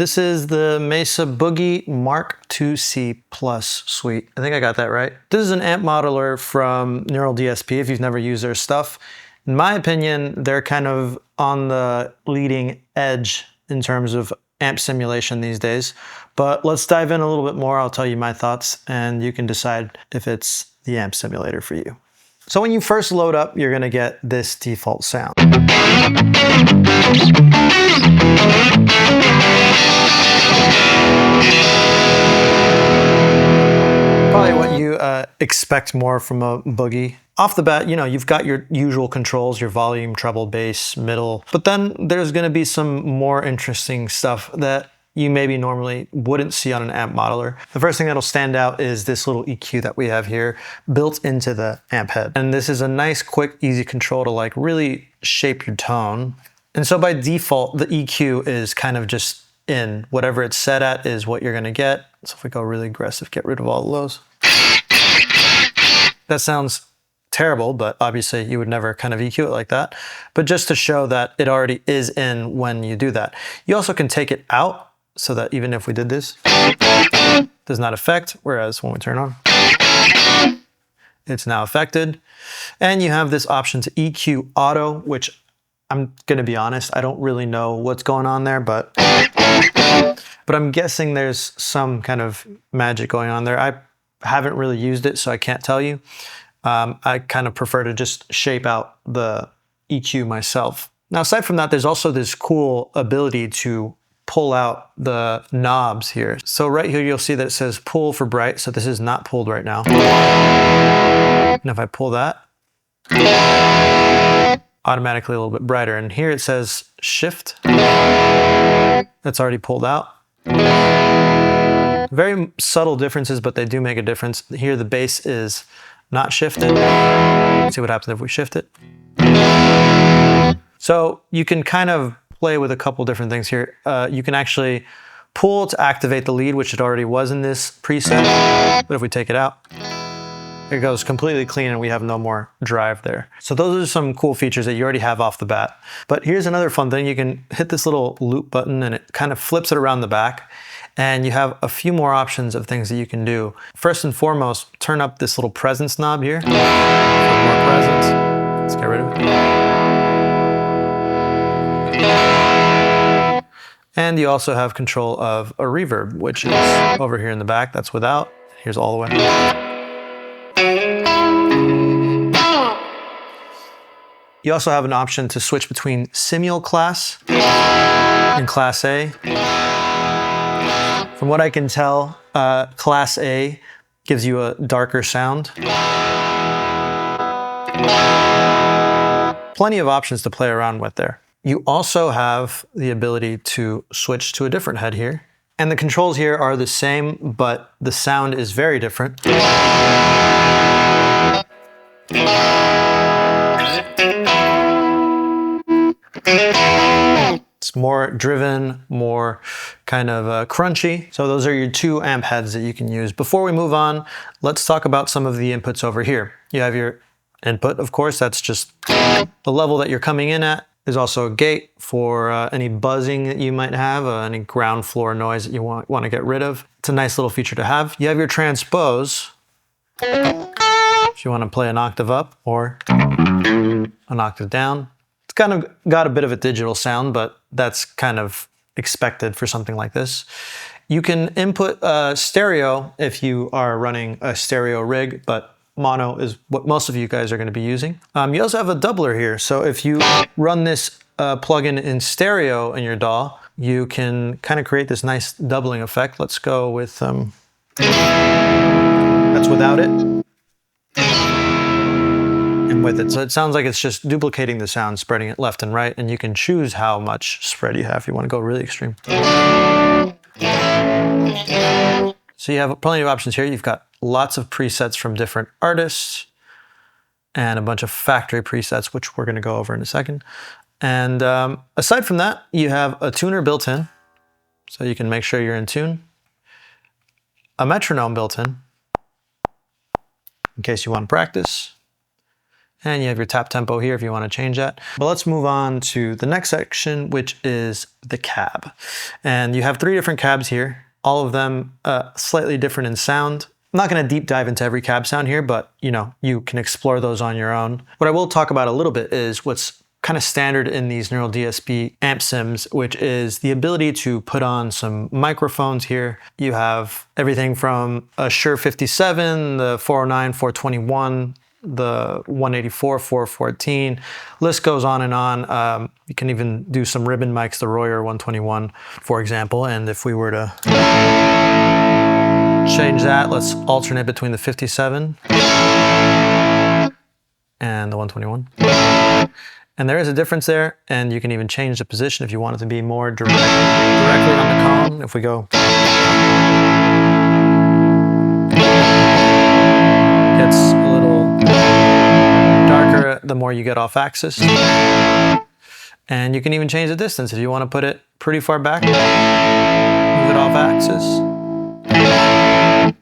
This is the Mesa Boogie Mark IIC Plus suite. I think I got that right. This is an amp modeler from NeuralDSP if you've never used their stuff. In my opinion, they're kind of on the leading edge in terms of amp simulation these days. But let's dive in a little bit more. I'll tell you my thoughts and you can decide if it's the amp simulator for you. So when you first load up, you're gonna get this default sound. Probably what you expect more from a Boogie. Off the bat, you know, you've got your usual controls, your volume, treble, bass, middle, but then there's gonna be some more interesting stuff that you maybe normally wouldn't see on an amp modeler. The first thing that'll stand out is this little EQ that we have here built into the amp head. And this is a nice, quick, easy control to like really shape your tone. And so by default, the EQ is kind of just in. Whatever it's set at is what you're gonna get. So if we go really aggressive, get rid of all the lows. That sounds terrible, but obviously you would never kind of EQ it like that. But just to show that it already is in when you do that. You also can take it out so that even if we did this, does not affect, whereas when we turn on, it's now affected. And you have this option to EQ auto, which I'm gonna be honest, I don't really know what's going on there, but I'm guessing there's some kind of magic going on there. I haven't really used it, so I can't tell you. I kind of prefer to just shape out the EQ myself. Now, aside from that, there's also this cool ability to pull out the knobs here. So right here, you'll see that it says pull for bright. So this is not pulled right now. And if I pull that, automatically a little bit brighter. And here it says shift. That's already pulled out. Very subtle differences, but they do make a difference. Here, the bass is not shifted. Let's see what happens if we shift it. So you can kind of play with a couple different things here. You can actually pull to activate the lead, which it already was in this preset. But if we take it out, it goes completely clean and we have no more drive there. So those are some cool features that you already have off the bat. But here's another fun thing. You can hit this little loop button and it kind of flips it around the back. And you have a few more options of things that you can do. First and foremost, turn up this little presence knob here. For more presence. Let's get rid of it. And you also have control of a reverb, which is over here in the back. That's without. Here's all the way. You also have an option to switch between Simul class and Class A. From what I can tell, Class A gives you a darker sound. Plenty of options to play around with there. You also have the ability to switch to a different head here. And the controls here are the same, but the sound is very different. It's more driven, more kind of crunchy. So those are your two amp heads that you can use. Before we move on, let's talk about some of the inputs over here. You have your input, of course, that's just the level that you're coming in at. There's also a gate for any buzzing that you might have, any ground floor noise that you want to get rid of. It's a nice little feature to have. You have your transpose, if you want to play an octave up or an octave down. It's kind of got a bit of a digital sound, but that's kind of expected for something like this. You can input stereo if you are running a stereo rig, but mono is what most of you guys are going to be using. You also have a doubler here. So if you run this plugin in stereo in your DAW, you can kind of create this nice doubling effect. Let's go with, that's without it. And with it. So it sounds like it's just duplicating the sound, spreading it left and right, and you can choose how much spread you have if you want to go really extreme. So you have plenty of options here. You've got lots of presets from different artists and a bunch of factory presets, which we're going to go over in a second. And aside from that, you have a tuner built in, so you can make sure you're in tune. A metronome built in case you want to practice. And you have your tap tempo here if you want to change that. But let's move on to the next section, which is the cab. And you have 3 different cabs here, all of them slightly different in sound. I'm not going to deep dive into every cab sound here, but you can explore those on your own. What I will talk about a little bit is what's kind of standard in these NeuralDSP amp sims, which is the ability to put on some microphones here. You have everything from a Shure 57, the 409, 421, the 184, 414, list goes on and on. You can even do some ribbon mics, the Royer 121, for example. And if we were to change that, let's alternate between the 57 and the 121. And there is a difference there, and you can even change the position if you want it to be more directly on the cone. If we go, gets a little darker the more you get off axis. And you can even change the distance if you want to put it pretty far back, move it off axis.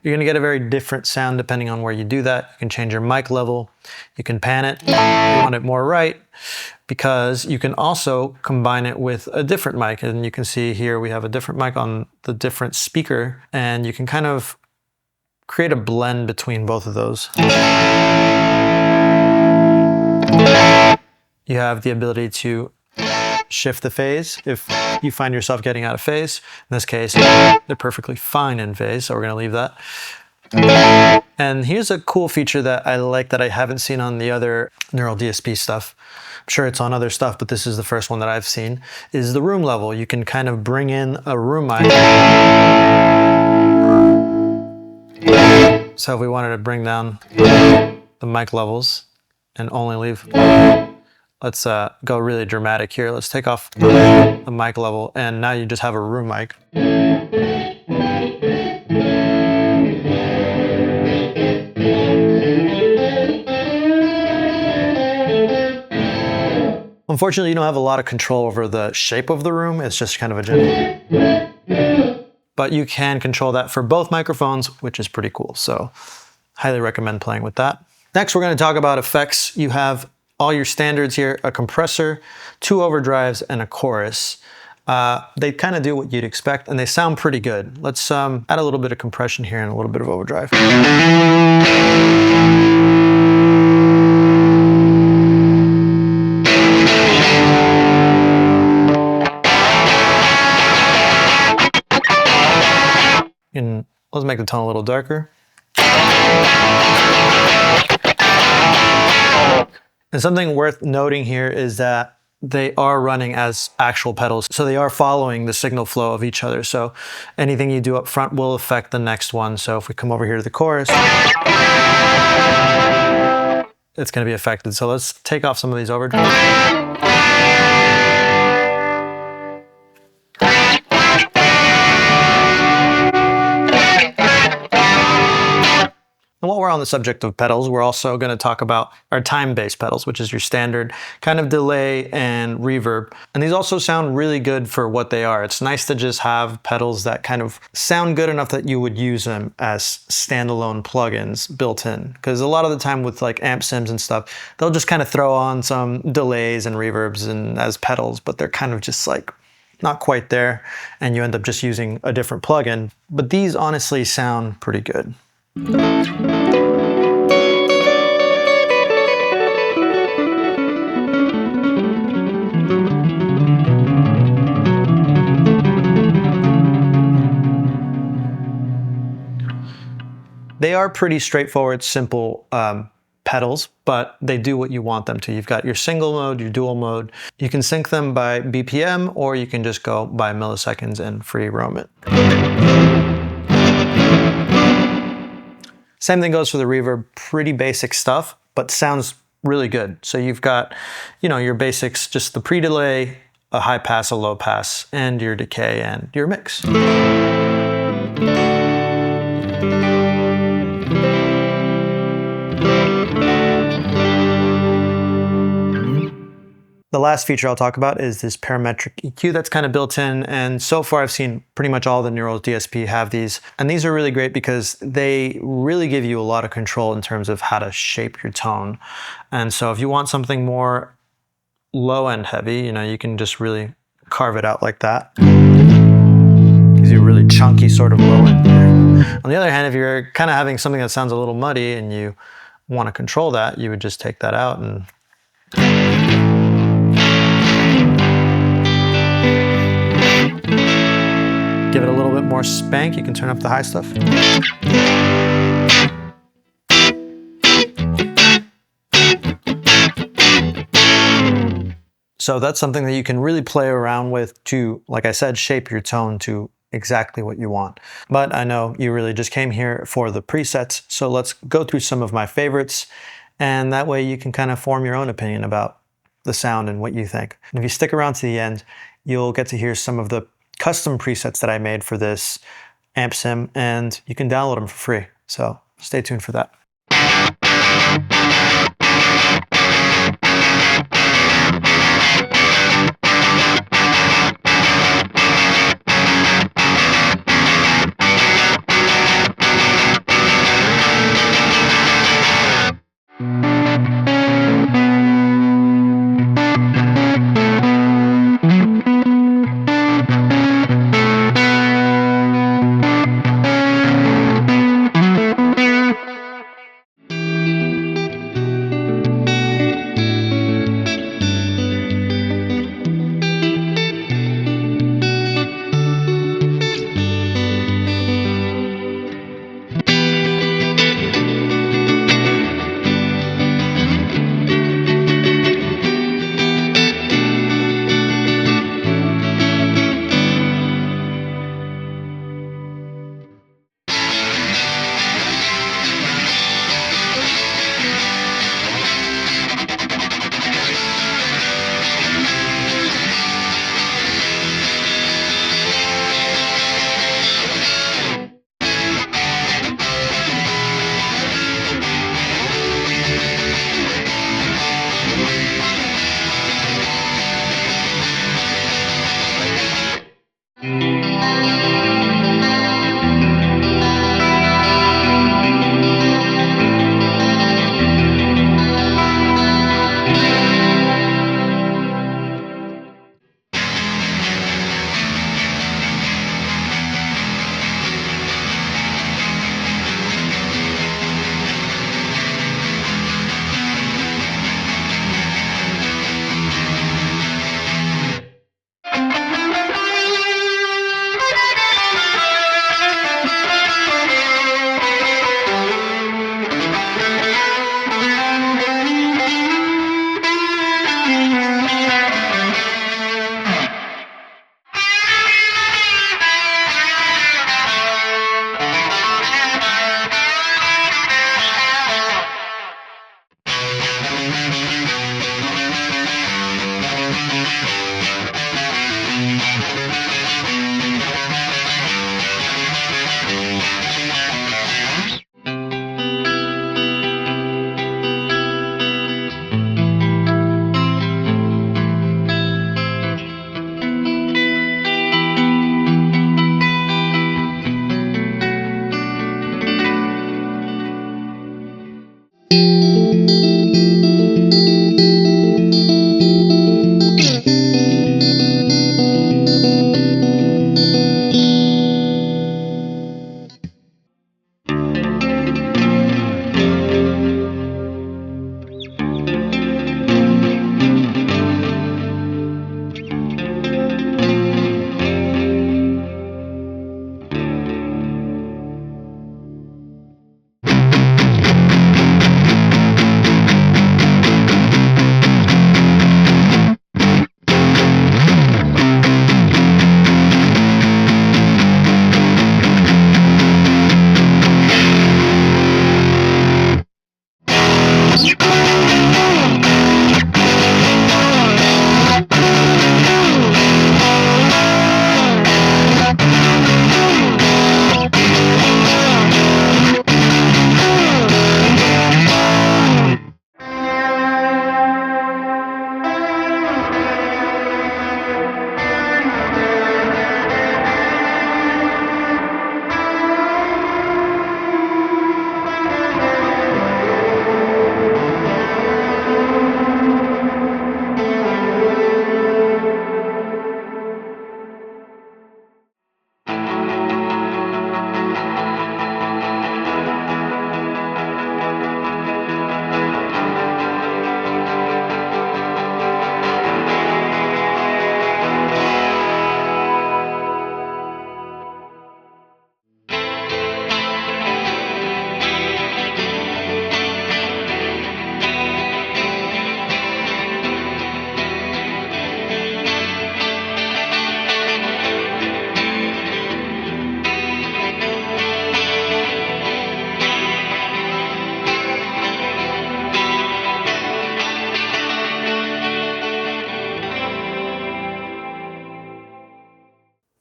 You're going to get a very different sound depending on where you do that. You can change your mic level. You can pan it. You want it more right, because you can also combine it with a different mic. And you can see here we have a different mic on the different speaker, and you can kind of create a blend between both of those. You have the ability to shift the phase if you find yourself getting out of phase. In this case, they're perfectly fine in phase, so we're going to leave that. And here's a cool feature that I like that I haven't seen on the other NeuralDSP stuff. I'm sure it's on other stuff, but this is the first one that I've seen, is the room level. You can kind of bring in a room mic. So if we wanted to bring down the mic levels and only leave, let's go really dramatic here. Let's take off the mic level, and now you just have a room mic. Unfortunately, you don't have a lot of control over the shape of the room. It's just kind of a general. But you can control that for both microphones, which is pretty cool. So highly recommend playing with that. Next, we're going to talk about effects. You have all your standards here, a compressor, 2 overdrives, and a chorus. They kind of do what you'd expect, and they sound pretty good. Let's add a little bit of compression here and a little bit of overdrive. And let's make the tone a little darker. And something worth noting here is that they are running as actual pedals. So they are following the signal flow of each other. So anything you do up front will affect the next one. So if we come over here to the chorus, it's going to be affected. So let's take off some of these overdrives. And while we're on the subject of pedals, we're also going to talk about our time-based pedals, which is your standard kind of delay and reverb. And these also sound really good for what they are. It's nice to just have pedals that kind of sound good enough that you would use them as standalone plugins built in. Because a lot of the time with like amp sims and stuff, they'll just kind of throw on some delays and reverbs and as pedals, but they're kind of just like not quite there, and you end up just using a different plugin. But these honestly sound pretty good. They are pretty straightforward, simple pedals, but they do what you want them to. You've got your single mode, your dual mode. You can sync them by BPM, or you can just go by milliseconds and free roam it. Same thing goes for the reverb, pretty basic stuff, but sounds really good. So you've got, your basics, just the pre-delay, a high pass, a low pass, and your decay and your mix. The last feature I'll talk about is this parametric EQ that's kind of built in, and so far I've seen pretty much all the NeuralDSP have these, and these are really great because they really give you a lot of control in terms of how to shape your tone. And so if you want something more low-end heavy, you can just really carve it out like that. Gives you a really chunky sort of low-end here. On the other hand, if you're kind of having something that sounds a little muddy and you want to control that, you would just take that out and give it a little bit more spank. You can turn up the high stuff. So that's something that you can really play around with to, like I said, shape your tone to exactly what you want. But I know you really just came here for the presets, so let's go through some of my favorites, and that way you can kind of form your own opinion about the sound and what you think. And if you stick around to the end, you'll get to hear some of the custom presets that I made for this amp sim, and you can download them for free. So stay tuned for that.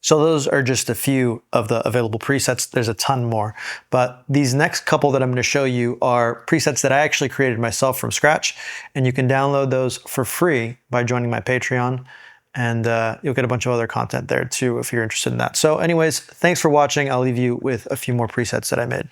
So those are just a few of the available presets. There's a ton more, but these next couple that I'm going to show you are presets that I actually created myself from scratch, and you can download those for free by joining my Patreon, and you'll get a bunch of other content there too if you're interested in that. So anyways, thanks for watching. I'll leave you with a few more presets that I made.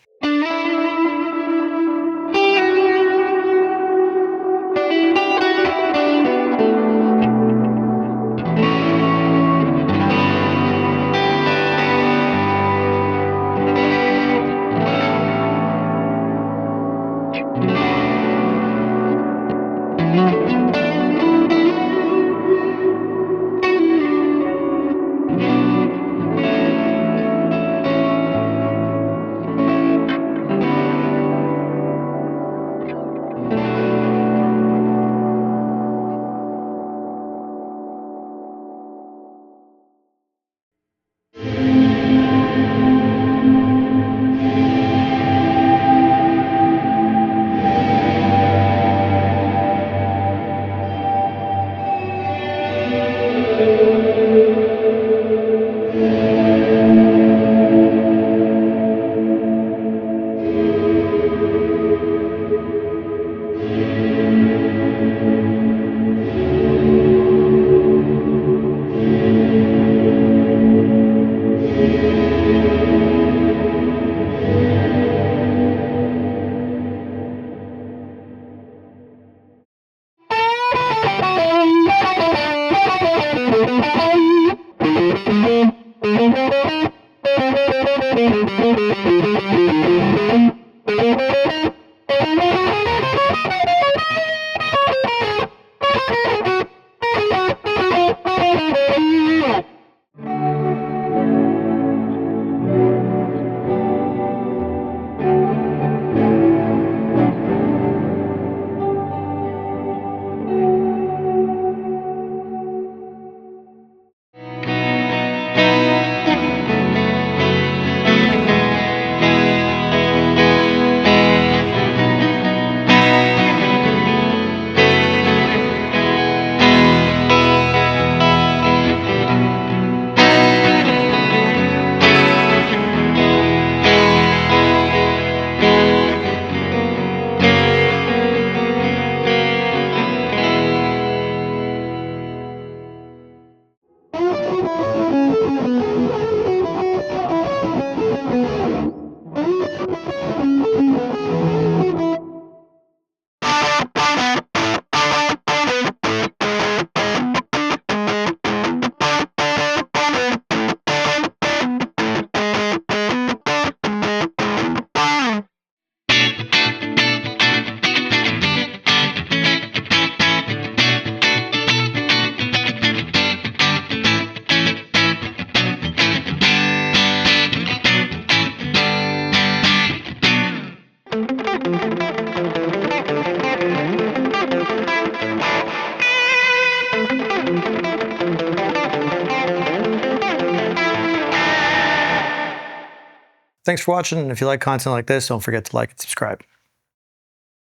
Thanks for watching, and if you like content like this, don't forget to like and subscribe.